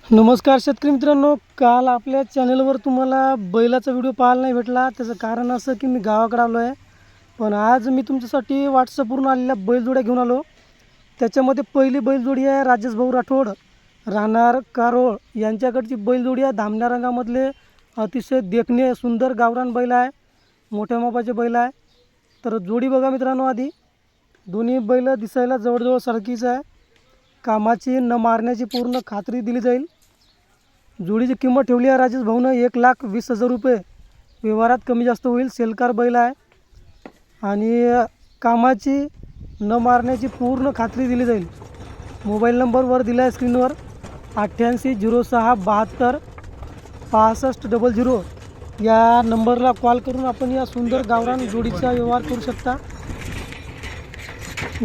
नमस्कार शेतकरी मित्रांनो, काल आपल्या चॅनलवर तुम्हाला बैलाचा व्हिडिओ पाहायला नाही भेटला. त्याचं कारण असं की मी गावाकडे आलो आहे. पण आज मी तुमच्यासाठी व्हॉट्सअपवरून आलेल्या बैलजोड्या घेऊन आलो. त्याच्यामध्ये पहिली बैलजोडी आहे राजेश भाऊ राठोड, राहणार कारोळ यांच्याकडची बैलजोडी आहे. धामण्या रंगामधले अतिशय देखणे सुंदर गावरान बैल आहे, मोठ्या मापाचे बैल आहे. तर जोडी बघा मित्रांनो. आधी दोन्ही बैल दिसायला जवळजवळ सारखीच आहे. कामाची न मारण्याची पूर्ण खात्री दिली जाईल. जोडीची किंमत ठेवली आहे राजेश भाऊनं 1,20,000 रुपये. व्यवहारात कमी जास्त होईल. सेलकार बैल आहे आणि कामाची न मारण्याची पूर्ण खात्री दिली जाईल. मोबाईल नंबर वर दिला आहे स्क्रीनवर, 8806726500. या नंबरला कॉल करून आपण या सुंदर गावरान जोडीचा व्यवहार करू शकता.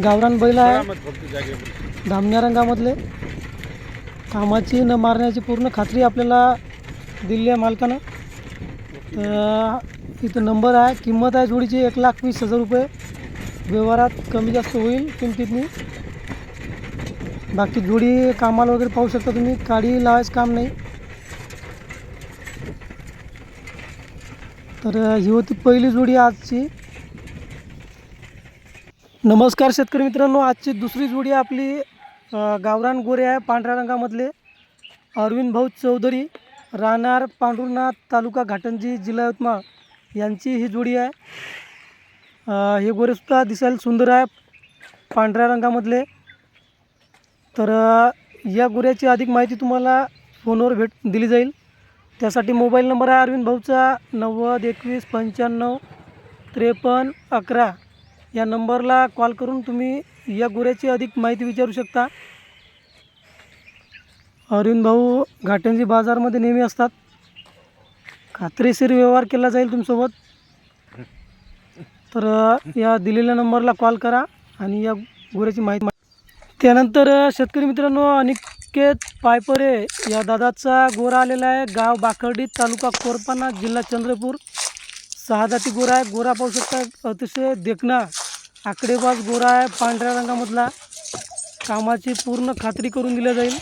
गावरान बैल आहे, धामण्या रंगामधले. कामाची न मारण्याची पूर्ण खात्री आपल्याला दिली आहे मालकानं. तर इथं नंबर आहे. किंमत आहे जोडीची 1,20,000 रुपये. व्यवहारात कमी जास्त होईल किमतीतनी. बाकी जोडी कामाला वगैरे पाहू शकता तुम्ही, काडी लावायचं काम नाही. तर ही होती पहिली जोडी आजची. नमस्कार शेतकरी मित्रांनो, आजची दुसरी जोडी आपली गावरान गोरे आहे पांढऱ्या रंगामधले. अरविंद भाऊ चौधरी, राहणार पांढुरनाथ, तालुका घाटंजी, जिल्हा यवतमाळ यांची ही जोडी आहे. हे गोरेसुद्धा दिसायला सुंदर आहे, पांढऱ्या रंगामधले. तर या गोऱ्याची अधिक माहिती तुम्हाला फोनवर दिली जाईल. त्यासाठी मोबाईल नंबर आहे अरविंद भाऊचा 9021955311. या नंबरला कॉल करून तुम्ही या गोऱ्याची अधिक माहिती विचारू शकता. अरविंद भाऊ घाटंजी बाजारमध्ये नेहमी असतात. खात्रीशीर व्यवहार केला जाईल तुमच्यासोबत. तर या दिलेल्या नंबरला कॉल करा आणि या गोऱ्याची माहिती. त्यानंतर शेतकरी मित्रांनो, अनिकेत पायपरे या दादाचा गोरा आलेला आहे. गाव बाखर्डी, तालुका कोरपाना, जिल्हा चंद्रपूर. 6 दाती गोरा आहे. गोरा पाहू शकता, अतिशय देखणा आकडेबाज गोरा आहे, पांढऱ्या रंगामधला. कामाची पूर्ण खात्री करून दिली जाईल.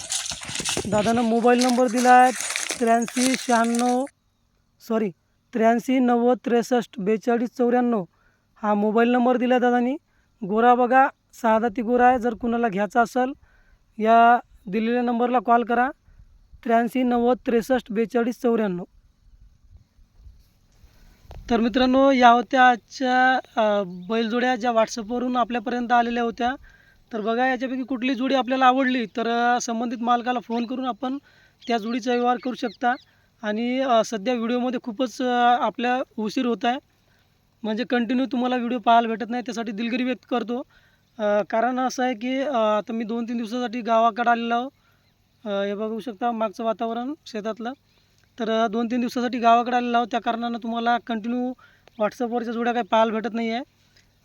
दादानं मोबाईल नंबर दिला आहे 83906342 हा मोबाईल नंबर दिला आहे दादानी. गोरा बघा, 6 दाती गोरा आहे. जर कुणाला घ्यायचा असेल या दिलेल्या नंबरला कॉल करा, 83906342. तर मित्रांनो, या होत्या आजच्या बैलजोड्या ज्या व्हॉट्सअपवरून आपल्यापर्यंत आलेल्या होत्या. तर बघा, याच्यापैकी कुठली जोडी आपल्याला आवडली तर संबंधित मालकाला फोन करून आपण त्या जोडीचा व्यवहार करू शकता. आणि सध्या व्हिडिओमध्ये खूपच आपल्या उशीर होत आहे, म्हणजे कंटिन्यू तुम्हाला व्हिडिओ पाहायला भेटत नाही. त्यासाठी दिलगिरी व्यक्त करतो. कारण असं आहे की आता मी 2-3 दिवसासाठी गावाकडे आलेलो आहो. हे बघू शकता मागचं वातावरण शेतातलं. तर 2-3 दिवसासाठी गावाकडे आलेलो आहोत. त्या कारणानं तुम्हाला कंटिन्यू व्हॉट्सअपवरच्या जोड्या काही पाहायला भेटत नाही आहे.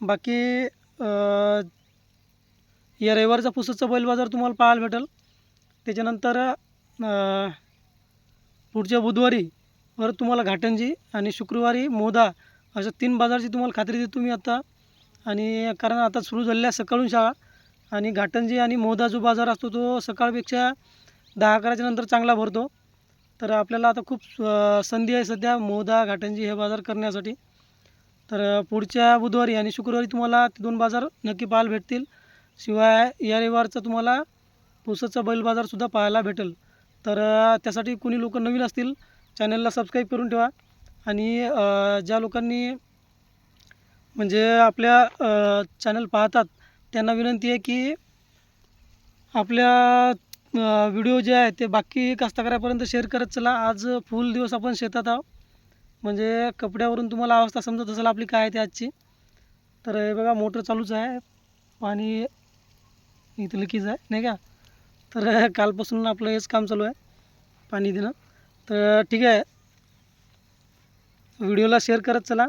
बाकी या रविवारचा पुसदचा बैल बाजार तुम्हाला पाहायला भेटेल. त्याच्यानंतर पुढच्या बुधवारी परत तुम्हाला घाटंजी आणि शुक्रवारी मोदा अशा 3 बाजारची तुम्हाला खात्री देतो मी आता. आणि कारण आता सुरू झालेल्या सकाळून शाळा, आणि घाटंजी आणि मोदा जो बाजार असतो तो सकाळपेक्षा 10-11च्या नंतर चांगला भरतो. तर आपल्याला आता खूप संधी आहे सध्या मोदा घाटंजी हे बाजार करण्यासाठी. तर पुढच्या बुधवारी आणि शुक्रवारी तुम्हाला ते 2 बाजार नक्की पाहायला भेटतील. शिवाय या रविवारचा तुम्हाला पुसदचा बैल बाजारसुद्धा पाहायला भेटेल. तर त्यासाठी कोणी लोक नवीन असतील चॅनलला सबस्क्राईब करून ठेवा. आणि ज्या लोकांनी म्हणजे आपल्या चॅनल पाहतात त्यांना विनंती आहे की आपल्या व्हिडिओ जे आहे ते बाकी कास्तकारापर्यंत शेअर करत चला. आज फुल दिवस आपण शेतात आहोत, म्हणजे कपड्यावरून तुम्हाला अवस्था समजत असेल आपली काय आहे ते आजची. तर हे बघा, मोटर चालूच आहे, पाणी इथं लिकीज आहे नाही का. तर कालपासून आपलं हेच काम चालू आहे, पाणी देणं. तर ठीक आहे, व्हिडिओला शेअर करत चला.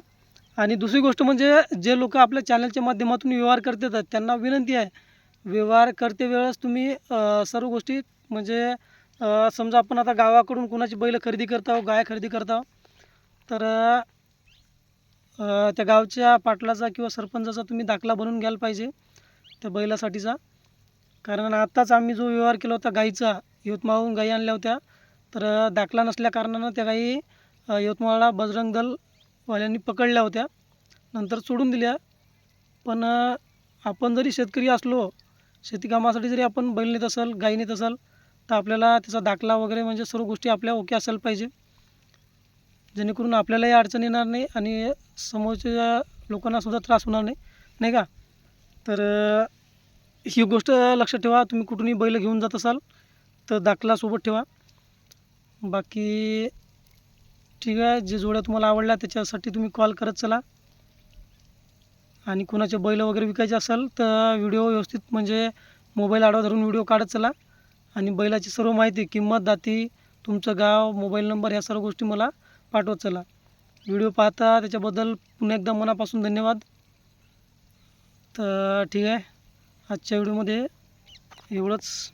आणि दुसरी गोष्ट म्हणजे जे लोक आपल्या चॅनलच्या माध्यमातून व्यवहार करतात त्यांना विनंती आहे, व्यवहार करते वेळेस तुम्ही सर्व गोष्टी म्हणजे समजा आपण आता गावाकडून कोणाची बैल खरेदी करता आहो, गाय खरेदी करता आहो, तर त्या गावच्या पाटलाचा किंवा सरपंचाचा तुम्ही दाखला बनवून घ्यायला पाहिजे त्या बैलासाठीचा. कारण आत्ताच आम्ही जो व्यवहार केला होता गाईचा यवतमाळहून गायी आणल्या होत्या. तर दाखला नसल्या कारणानं त्या गायी यवतमाळला बजरंग दलवाल्यांनी पकडल्या होत्या, नंतर सोडून दिल्या. पण आपण जरी शेतकरी असलो, शेतीकामासाठी जरी आपण बैल नेत असेल, गाई नेत असेल, तर आपल्याला त्याचा दाखला वगैरे म्हणजे सर्व गोष्टी आपल्या ओके असायला पाहिजे, जेणेकरून आपल्यालाही अडचण येणार नाही आणि समोरच्या लोकांनासुद्धा त्रास होणार नाही, नाही का. तर ही गोष्ट लक्षात ठेवा. तुम्ही कुठूनही बैल घेऊन जात असाल तर दाखला सोबत ठेवा. बाकी ठीक आहे, जे जोड्या तुम्हाला आवडल्या त्याच्यासाठी तुम्ही कॉल करत चला. आणि कोणाचे बैल वगैरे विकायचे असेल तर व्हिडिओ व्यवस्थित म्हणजे मोबाईल आडवा धरून व्हिडिओ काढत चला. आणि बैलाची सर्व माहिती, किंमत, दाती, तुमचं गाव, मोबाईल नंबर, ह्या सर्व गोष्टी मला पाठवत चला. व्हिडिओ पाहता त्याच्याबद्दल पुन्हा एकदा मनापासून धन्यवाद. तर ठीक आहे, आजच्या व्हिडिओमध्ये एवढंच.